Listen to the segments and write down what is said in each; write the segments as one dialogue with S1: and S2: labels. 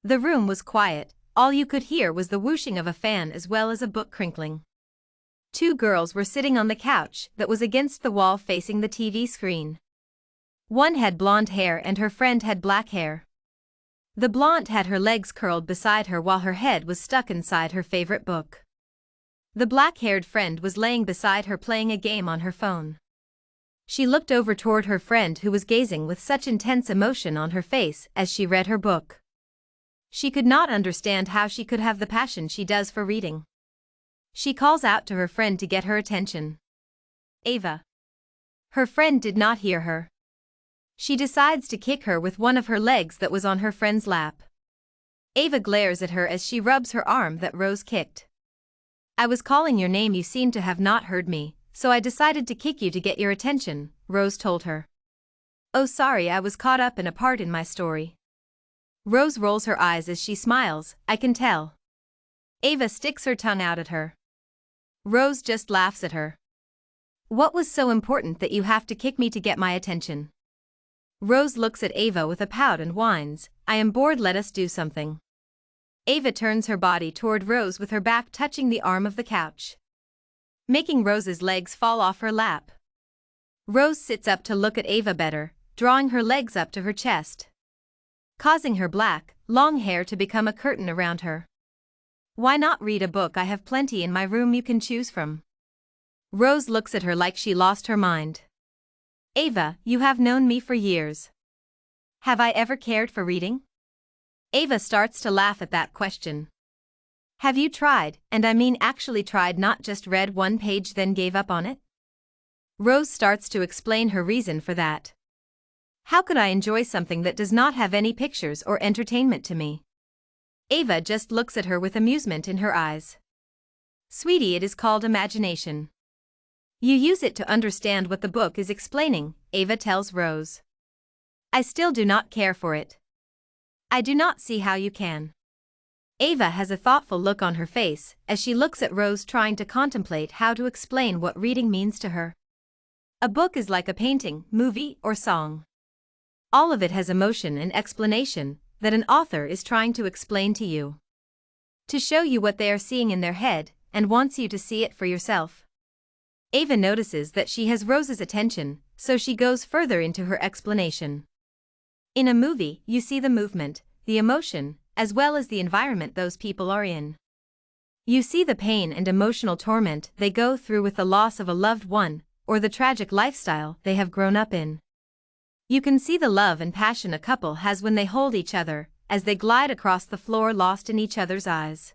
S1: The room was quiet, all you could hear was the whooshing of a fan as well as a book crinkling. Two girls were sitting on the couch that was against the wall facing the TV screen. One had blonde hair and her friend had black hair. The blonde had her legs curled beside her while her head was stuck inside her favorite book. The black-haired friend was laying beside her playing a game on her phone. She looked over toward her friend who was gazing with such intense emotion on her face as she read her book. She could not understand how she could have the passion she does for reading. She calls out to her friend to get her attention. Ava. Her friend did not hear her. She decides to kick her with one of her legs that was on her friend's lap. Ava glares at her as she rubs her arm that Rose kicked. I was calling your name, you seem to have not heard me, so I decided to kick you to get your attention, Rose told her. Oh sorry, I was caught up in a part in my story. Rose rolls her eyes as she smiles, I can tell. Ava sticks her tongue out at her. Rose just laughs at her. What was so important that you have to kick me to get my attention? Rose looks at Ava with a pout and whines, I am bored, let us do something. Ava turns her body toward Rose with her back touching the arm of the couch, making Rose's legs fall off her lap. Rose sits up to look at Ava better, drawing her legs up to her chest, causing her black, long hair to become a curtain around her. Why not read a book? I have plenty in my room you can choose from. Rose looks at her like she lost her mind. Ava, you have known me for years. Have I ever cared for reading? Ava starts to laugh at that question. Have you tried, and I mean actually tried, not just read one page then gave up on it? Rose starts to explain her reason for that. How could I enjoy something that does not have any pictures or entertainment to me? Ava just looks at her with amusement in her eyes. Sweetie, it is called imagination. You use it to understand what the book is explaining, Ava tells Rose. I still do not care for it. I do not see how you can. Ava has a thoughtful look on her face as she looks at Rose, trying to contemplate how to explain what reading means to her. A book is like a painting, movie, or song. All of it has emotion and explanation that an author is trying to explain to you, to show you what they are seeing in their head and wants you to see it for yourself. Ava notices that she has Rose's attention, so she goes further into her explanation. In a movie, you see the movement, the emotion, as well as the environment those people are in. You see the pain and emotional torment they go through with the loss of a loved one, or the tragic lifestyle they have grown up in. You can see the love and passion a couple has when they hold each other, as they glide across the floor lost in each other's eyes.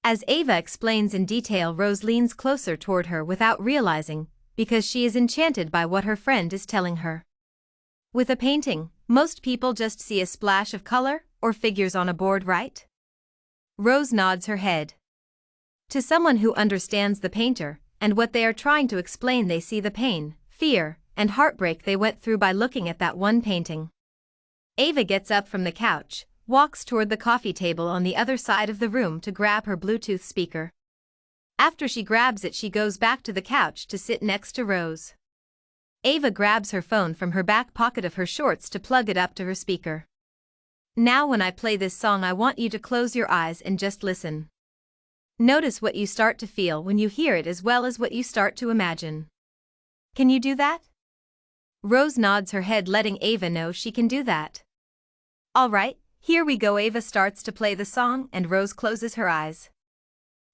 S1: As Ava explains in detail, Rose leans closer toward her without realizing, because she is enchanted by what her friend is telling her. With a painting, most people just see a splash of color or figures on a board, right? Rose nods her head. To someone who understands the painter and what they are trying to explain, they see the pain, fear, and heartbreak they went through by looking at that one painting. Ava gets up from the couch, walks toward the coffee table on the other side of the room to grab her Bluetooth speaker. After she grabs it, she goes back to the couch to sit next to Rose. Ava grabs her phone from her back pocket of her shorts to plug it up to her speaker. Now when I play this song, I want you to close your eyes and just listen. Notice what you start to feel when you hear it as well as what you start to imagine. Can you do that? Rose nods her head, letting Ava know she can do that. All right, here we go. Ava starts to play the song and Rose closes her eyes.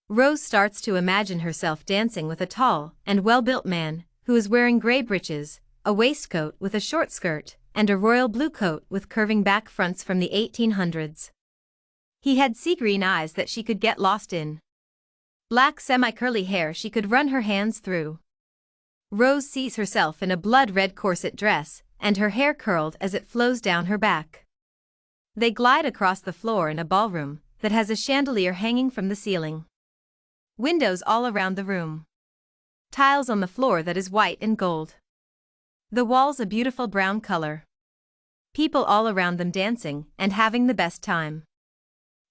S1: Rose starts to imagine herself dancing with a tall and well-built man who is wearing gray breeches, a waistcoat with a short skirt, and a royal blue coat with curving back fronts from the 1800s. He had sea-green eyes that she could get lost in. Black semi-curly hair she could run her hands through. Rose sees herself in a blood-red corset dress, and her hair curled as it flows down her back. They glide across the floor in a ballroom that has a chandelier hanging from the ceiling. Windows all around the room. Tiles on the floor that is white and gold. The walls a beautiful brown color. People all around them dancing and having the best time.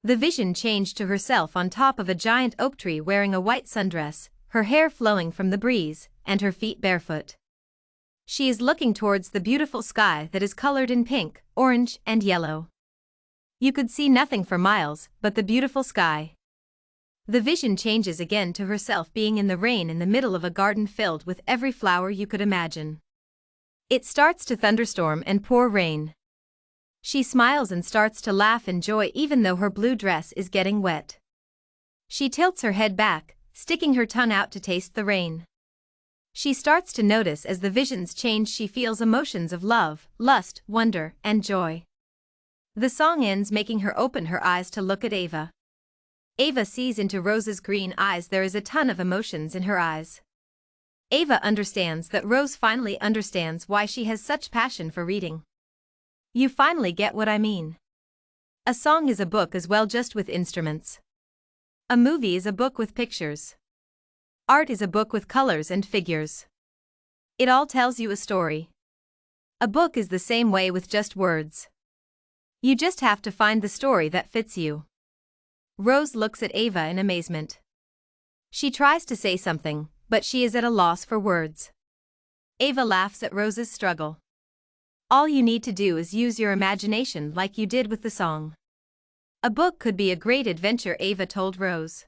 S1: The vision changed to herself on top of a giant oak tree wearing a white sundress, her hair flowing from the breeze, and her feet barefoot. She is looking towards the beautiful sky that is colored in pink, orange, and yellow. You could see nothing for miles but the beautiful sky. The vision changes again to herself being in the rain in the middle of a garden filled with every flower you could imagine. It starts to thunderstorm and pour rain. She smiles and starts to laugh in joy even though her blue dress is getting wet. She tilts her head back, sticking her tongue out to taste the rain. She starts to notice as the visions change. She feels emotions of love, lust, wonder, and joy. The song ends making her open her eyes to look at Ava. Ava sees into Rose's green eyes. There is a ton of emotions in her eyes. Ava understands that Rose finally understands why she has such passion for reading. You finally get what I mean. A song is a book as well, just with instruments. A movie is a book with pictures. Art is a book with colors and figures. It all tells you a story. A book is the same way with just words. You just have to find the story that fits you. Rose looks at Ava in amazement. She tries to say something, but she is at a loss for words. Ava laughs at Rose's struggle. All you need to do is use your imagination like you did with the song. A book could be a great adventure, Ava told Rose.